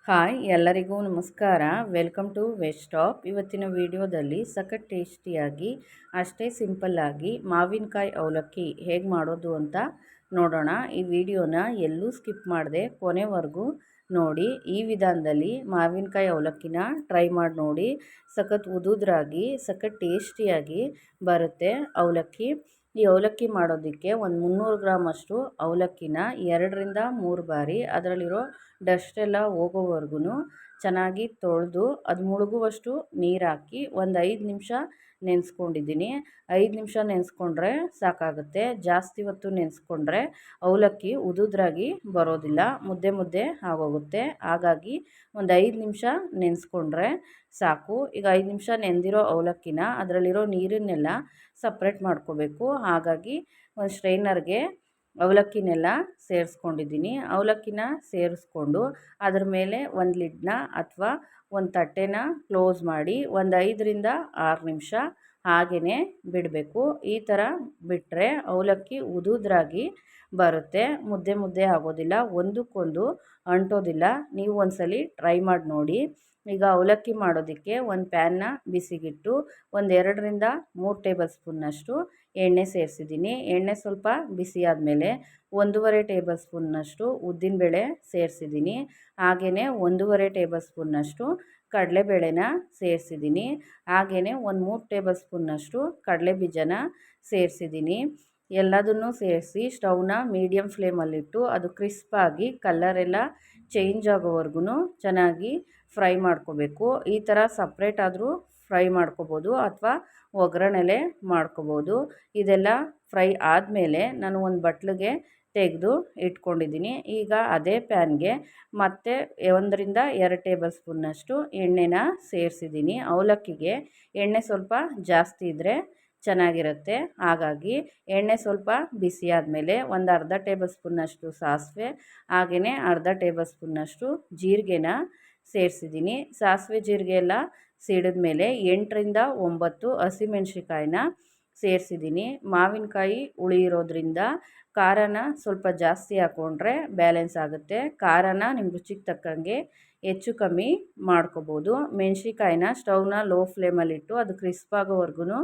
Hi ಎಲ್ಲರಿಗೂ ನಮಸ್ಕಾರ. Welcome to veg top. ಇವತ್ತಿನ ವಿಡಿಯೋದಲ್ಲಿ ಸಖತ್ ಟೇಸ್ಟಿಯಾಗಿ ಅಷ್ಟೇ ಸಿಂಪಲ್ಲಾಗಿ ಮಾವಿನಕಾಯಿ ಅವಲಕ್ಕಿ ಹೇಗೆ ಮಾಡೋದು ಅಂತ ನೋಡೋಣ. ಈ ವಿಡಿಯೋನ ಎಲ್ಲೂ ಸ್ಕಿಪ್ ಮಾಡದೆ ಕೊನೆವರೆಗೂ ನೋಡಿ. ಈ ವಿಧಾನದಲ್ಲಿ ಮಾವಿನಕಾಯಿ ಅವಲಕ್ಕಿನ ಟ್ರೈ ಮಾಡಿ ನೋಡಿ. ಸಖತ್ ಉದುದ್ರಾಗಿ ಸಖತ್ ಟೇಸ್ಟಿಯಾಗಿ ಬರುತ್ತೆ ಅವಲಕ್ಕಿ. ಈ ಅವಲಕ್ಕಿ ಮಾಡೋದಕ್ಕೆ ಒಂದು 300 ಗ್ರಾಮಷ್ಟು ಅವಲಕ್ಕಿನ 2ರಿಂದ 3 ಬಾರಿ ಅದರಲ್ಲಿರೋ ಡಸ್ಟೆಲ್ಲ ಹೋಗೋವರೆಗೂ ಚೆನ್ನಾಗಿ ತೊಳೆದು ಅದು ಮುಳುಗುವಷ್ಟು ನೀರು ಹಾಕಿ ಒಂದು 5 ನಿಮಿಷ ನೆನೆಸ್ಕೊಂಡಿದ್ದೀನಿ. 5 ನಿಮಿಷ ನೆನೆಸ್ಕೊಂಡ್ರೆ ಸಾಕಾಗುತ್ತೆ. ಜಾಸ್ತಿ ಹೊತ್ತು ನೆನೆಸ್ಕೊಂಡ್ರೆ ಅವಲಕ್ಕಿ ಉದುದ್ರಾಗಿ ಬರೋದಿಲ್ಲ, ಮುದ್ದೆ ಮುದ್ದೆ ಆಗೋಗುತ್ತೆ. ಹಾಗಾಗಿ ಒಂದು 5 ನಿಮಿಷ ನೆನೆಸ್ಕೊಂಡ್ರೆ ಸಾಕು. ಈಗ 5 ನಿಮಿಷ ನೆಂದಿರೋ ಅವಲಕ್ಕಿನ ಅದರಲ್ಲಿರೋ ನೀರನ್ನೆಲ್ಲ ಸಪ್ರೇಟ್ ಮಾಡ್ಕೋಬೇಕು. ಹಾಗಾಗಿ ಒಂದು ಸ್ಟ್ರೈನರ್ಗೆ ಅವಲಕ್ಕಿನೆಲ್ಲ ಸೇರಿಸ್ಕೊಂಡಿದ್ದೀನಿ. ಅವಲಕ್ಕಿನ ಸೇರಿಸ್ಕೊಂಡು ಅದ್ರ ಮೇಲೆ ಒಂದು ಲಿಡ್ನ ಅಥವಾ ಒಂದು ತಟ್ಟೆನ ಕ್ಲೋಸ್ ಮಾಡಿ ಒಂದು 5ರಿಂದ 6 ನಿಮಿಷ ಹಾಗೇ ಬಿಡಬೇಕು. ಈ ಥರ ಬಿಟ್ಟರೆ ಅವಲಕ್ಕಿ ಉದುದ್ರಾಗಿ ಬರುತ್ತೆ, ಮುದ್ದೆ ಮುದ್ದೆ ಆಗೋದಿಲ್ಲ, ಒಂದಕ್ಕೊಂದು ಅಂಟೋದಿಲ್ಲ. ನೀವು ಒಂದ್ಸಲಿ ಟ್ರೈ ಮಾಡಿ ನೋಡಿ. ಈಗ ಅವಲಕ್ಕಿ ಮಾಡೋದಕ್ಕೆ ಒಂದು ಪ್ಯಾನ್ನ ಬಿಸಿಗಿಟ್ಟು ಒಂದು 2ರಿಂದ 3 ಟೇಬಲ್ ಸ್ಪೂನ್ನಷ್ಟು ಎಣ್ಣೆ ಸೇರಿಸಿದ್ದೀನಿ. ಎಣ್ಣೆ ಸ್ವಲ್ಪ ಬಿಸಿ ಆದಮೇಲೆ 1.5 ಟೇಬಲ್ ಸ್ಪೂನ್ನಷ್ಟು ಉದ್ದಿನಬೇಳೆ ಸೇರಿಸಿದ್ದೀನಿ. ಹಾಗೆಯೇ 1.5 ಟೇಬಲ್ ಸ್ಪೂನ್ನಷ್ಟು ಕಡಲೆಬೇಳೆನ ಸೇರಿಸಿದ್ದೀನಿ. ಹಾಗೆಯೇ ಒಂದು 3 ಟೇಬಲ್ ಸ್ಪೂನ್ನಷ್ಟು ಕಡಲೆ ಬೀಜನ ಸೇರಿಸಿದ್ದೀನಿ. ಎಲ್ಲದನ್ನೂ ಸೇರಿಸಿ ಸ್ಟವ್ನ ಮೀಡಿಯಮ್ ಫ್ಲೇಮಲ್ಲಿಟ್ಟು ಅದು ಕ್ರಿಸ್ಪಾಗಿ ಕಲರೆಲ್ಲ ಚೇಂಜ್ ಆಗೋವರೆಗೂ ಚೆನ್ನಾಗಿ ಫ್ರೈ ಮಾಡ್ಕೋಬೇಕು. ಈ ಥರ ಸಪ್ರೇಟ್ ಆದರೂ ಫ್ರೈ ಮಾಡ್ಕೋಬೋದು ಅಥವಾ ಒಗ್ಗರಣೆಲೆ ಮಾಡ್ಕೋಬೋದು. ಇದೆಲ್ಲ ಫ್ರೈ ಆದಮೇಲೆ ನಾನು ಒಂದು ಬಟ್ಲಿಗೆ ತೆಗೆದು ಇಟ್ಕೊಂಡಿದ್ದೀನಿ. ಈಗ ಅದೇ ಪ್ಯಾನ್ಗೆ ಮತ್ತೆ 1ರಿಂದ 2 ಟೇಬಲ್ ಸ್ಪೂನ್ನಷ್ಟು ಎಣ್ಣೆನ ಸೇರಿಸಿದ್ದೀನಿ. ಅವಲಕ್ಕಿಗೆ ಎಣ್ಣೆ ಸ್ವಲ್ಪ ಜಾಸ್ತಿ ಇದ್ದರೆ ಚೆನ್ನಾಗಿರುತ್ತೆ. ಹಾಗಾಗಿ ಎಣ್ಣೆ ಸ್ವಲ್ಪ ಬಿಸಿ ಆದಮೇಲೆ ಒಂದು ಅರ್ಧ ಟೇಬಲ್ ಸ್ಪೂನ್ನಷ್ಟು ಸಾಸಿವೆ ಹಾಗೆಯೇ ಅರ್ಧ ಟೇಬಲ್ ಸ್ಪೂನ್ನಷ್ಟು ಜೀರಿಗೆನ ಸೇರಿಸಿದ್ದೀನಿ. ಸಾಸಿವೆ ಜೀರಿಗೆ ಎಲ್ಲ ಸಿಡಿದ ಮೇಲೆ 8ರಿಂದ 9 ಹಸಿಮೆಣ್ಸಿಕಾಯಿನ ಸೇರಿಸಿದ್ದೀನಿ. ಮಾವಿನಕಾಯಿ ಹುಳಿ ಇರೋದ್ರಿಂದ ಖಾರನ ಸ್ವಲ್ಪ ಜಾಸ್ತಿ ಹಾಕ್ಕೊಂಡ್ರೆ ಬ್ಯಾಲೆನ್ಸ್ ಆಗುತ್ತೆ. ಖಾರನ ನಿಮ್ಮ ರುಚಿಗೆ ತಕ್ಕಂಗೆ ಹೆಚ್ಚು ಕಮ್ಮಿ ಮಾಡ್ಕೋಬೋದು. ಮೆಣಸಿಕಾಯಿನ ಸ್ಟವ್ನ ಲೋ ಫ್ಲೇಮಲ್ಲಿಟ್ಟು ಅದು ಕ್ರಿಸ್ಪಾಗೋವರೆಗೂ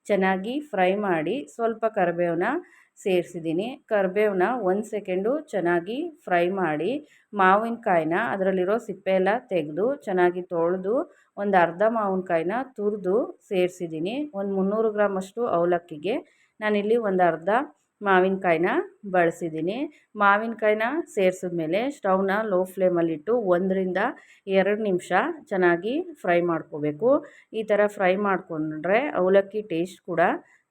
ಚೆನ್ನಾಗಿ ಫ್ರೈ ಮಾಡಿ ಸ್ವಲ್ಪ ಕರಿಬೇವನ್ನ ಸೇರಿಸಿದ್ದೀನಿ. ಕರಿಬೇವನ್ನ 1 ಸೆಕೆಂಡು ಚೆನ್ನಾಗಿ ಫ್ರೈ ಮಾಡಿ ಮಾವಿನಕಾಯಿನ ಅದರಲ್ಲಿರೋ ಸಿಪ್ಪೆ ಎಲ್ಲ ತೆಗೆದು ಚೆನ್ನಾಗಿ ತೊಳೆದು ಒಂದು ಅರ್ಧ ಮಾವಿನಕಾಯಿನ ತುರಿದು ಸೇರಿಸಿದ್ದೀನಿ. ಒಂದು 300 ಗ್ರಾಮಷ್ಟು ಅವಲಕ್ಕಿಗೆ ನಾನಿಲ್ಲಿ ಒಂದು ಅರ್ಧ ಮಾವಿನಕಾಯಿನ ಬಳಸಿದ್ದೀನಿ. ಮಾವಿನಕಾಯಿನ ಸೇರಿಸಿದ್ಮೇಲೆ ಸ್ಟವ್ನ ಲೋ ಫ್ಲೇಮಲ್ಲಿಟ್ಟು 1ರಿಂದ 2 ನಿಮಿಷ ಚೆನ್ನಾಗಿ ಫ್ರೈ ಮಾಡ್ಕೋಬೇಕು. ಈ ಥರ ಫ್ರೈ ಮಾಡಿಕೊಂಡ್ರೆ ಅವಲಕ್ಕಿ ಟೇಸ್ಟ್ ಕೂಡ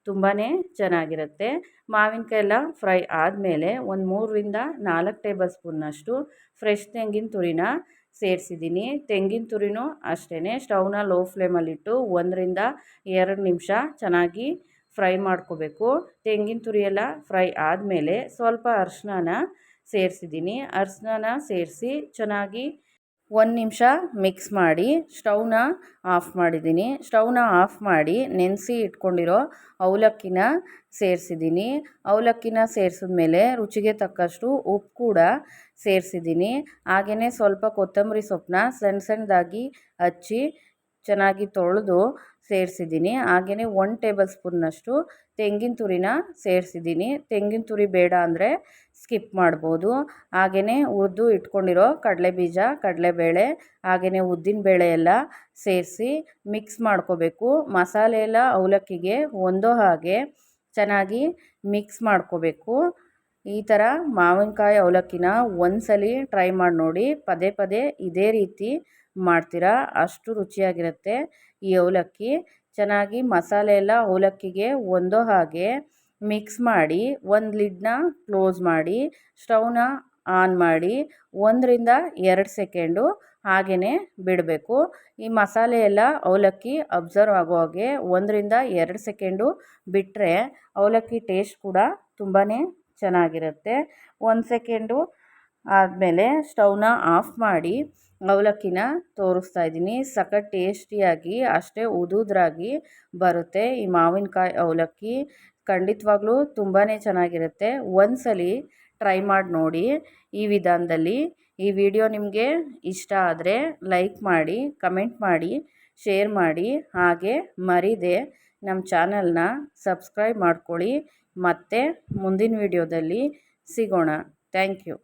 ತುಂಬಾ ಚೆನ್ನಾಗಿರುತ್ತೆ. ಮಾವಿನಕಾಯಿ ಎಲ್ಲ ಫ್ರೈ ಆದಮೇಲೆ ಒಂದು 3ರಿಂದ 4 ಟೇಬಲ್ ಸ್ಪೂನ್ನಷ್ಟು ಫ್ರೆಶ್ ತೆಂಗಿನ ತುರಿನ ಸೇರಿಸಿದ್ದೀನಿ. ತೆಂಗಿನ ತುರಿನೂ ಅಷ್ಟೇ ಸ್ಟವ್ನ ಲೋ ಫ್ಲೇಮಲ್ಲಿಟ್ಟು 1ರಿಂದ 2 ನಿಮಿಷ ಚೆನ್ನಾಗಿ ಫ್ರೈ ಮಾಡ್ಕೋಬೇಕು. ತೆಂಗಿನ ತುರಿ ಎಲ್ಲ ಫ್ರೈ ಆದಮೇಲೆ ಸ್ವಲ್ಪ ಅರಿಶಿನ ಸೇರಿಸಿದ್ದೀನಿ. ಅರಿಶಿನ ಸೇರಿಸಿ ಚೆನ್ನಾಗಿ 1 ನಿಮಿಷ ಮಿಕ್ಸ್ ಮಾಡಿ ಸ್ಟವ್ನ ಆಫ್ ಮಾಡಿದ್ದೀನಿ. ಸ್ಟವ್ನ ಆಫ್ ಮಾಡಿ ನೆನೆಸಿ ಇಟ್ಕೊಂಡಿರೋ ಅವಲಕ್ಕಿನ ಸೇರಿಸಿದ್ದೀನಿ. ಅವಲಕ್ಕಿನ ಸೇರಿಸಿದ್ಮೇಲೆ ರುಚಿಗೆ ತಕ್ಕಷ್ಟು ಉಪ್ಪು ಕೂಡ ಸೇರಿಸಿದ್ದೀನಿ. ಹಾಗೆಯೇ ಸ್ವಲ್ಪ ಕೊತ್ತಂಬರಿ ಸೊಪ್ಪನ್ನ ಸಣ್ಣ ಸಣ್ಣದಾಗಿ ಹಚ್ಚಿ ಚೆನ್ನಾಗಿ ತೊಳೆದು ಸೇರಿಸಿದ್ದೀನಿ. ಹಾಗೆಯೇ 1 ಟೇಬಲ್ ಸ್ಪೂನ್ನಷ್ಟು ತೆಂಗಿನ ತುರಿನ ಸೇರಿಸಿದ್ದೀನಿ. ತೆಂಗಿನ ತುರಿ ಬೇಡ ಅಂದರೆ ಸ್ಕಿಪ್ ಮಾಡ್ಬೋದು. ಹಾಗೆಯೇ ಹುರಿದು ಇಟ್ಕೊಂಡಿರೋ ಕಡಲೆಬೀಜ, ಕಡಲೆಬೇಳೆ ಹಾಗೆಯೇ ಉದ್ದಿನಬೇಳೆ ಎಲ್ಲ ಸೇರಿಸಿ ಮಿಕ್ಸ್ ಮಾಡ್ಕೋಬೇಕು. ಮಸಾಲೆ ಎಲ್ಲ ಅವಲಕ್ಕಿಗೆ ಹೊಂದೋ ಹಾಗೆ ಚೆನ್ನಾಗಿ ಮಿಕ್ಸ್ ಮಾಡ್ಕೋಬೇಕು. ಈ ಥರ ಮಾವಿನಕಾಯಿ ಅವಲಕ್ಕಿನ ಒಂದ್ಸಲಿ ಟ್ರೈ ಮಾಡಿ ನೋಡಿ. ಪದೇ ಪದೇ ಇದೇ ರೀತಿ ಮಾಡ್ತೀರಾ, ಅಷ್ಟು ರುಚಿಯಾಗಿರುತ್ತೆ ಈ ಅವಲಕ್ಕಿ. ಚೆನ್ನಾಗಿ ಮಸಾಲೆ ಎಲ್ಲ ಅವಲಕ್ಕಿಗೆ ಹೊಂದೋ ಹಾಗೆ ಮಿಕ್ಸ್ ಮಾಡಿ ಒಂದು ಲಿಡ್ನ ಕ್ಲೋಸ್ ಮಾಡಿ ಸ್ಟವ್ನ ಆನ್ ಮಾಡಿ 1ರಿಂದ 2 ಸೆಕೆಂಡು ಹಾಗೇ ಬಿಡಬೇಕು. ಈ ಮಸಾಲೆ ಎಲ್ಲ ಅವಲಕ್ಕಿ ಅಬ್ಸರ್ವ್ ಆಗೋ ಹಾಗೆ 1ರಿಂದ 2 ಸೆಕೆಂಡು ಬಿಟ್ಟರೆ ಅವಲಕ್ಕಿ ಟೇಸ್ಟ್ ಕೂಡ ತುಂಬಾ ಚೆನ್ನಾಗಿರುತ್ತೆ. 1 ಸೆಕೆಂಡು ಆದಮೇಲೆ ಸ್ಟವ್ನ ಆಫ್ ಮಾಡಿ ಅವಲಕ್ಕಿನ ತೋರಿಸ್ತಾ ಇದ್ದೀನಿ. ಸಖತ್ ಟೇಸ್ಟಿಯಾಗಿ ಅಷ್ಟೇ ಉದುದ್ರಾಗಿ ಬರುತ್ತೆ ಈ ಮಾವಿನಕಾಯಿ ಅವಲಕ್ಕಿ. ಖಂಡಿತವಾಗ್ಲೂ ತುಂಬಾ ಚೆನ್ನಾಗಿರುತ್ತೆ. ಒಂದ್ಸಲಿ ಟ್ರೈ ಮಾಡಿ ನೋಡಿ ಈ ವಿಧಾನದಲ್ಲಿ. ಈ ವಿಡಿಯೋ ನಿಮಗೆ ಇಷ್ಟ ಆದರೆ ಲೈಕ್ ಮಾಡಿ, ಕಮೆಂಟ್ ಮಾಡಿ, ಶೇರ್ ಮಾಡಿ. ಹಾಗೆ ಮರಿದೆ ನಮ್ಮ ಚಾನಲ್ನ ಸಬ್ಸ್ಕ್ರೈಬ್ ಮಾಡ್ಕೊಳ್ಳಿ. ಮತ್ತೆ ಮುಂದಿನ ವಿಡಿಯೋದಲ್ಲಿ ಸಿಗೋಣ. Thank you.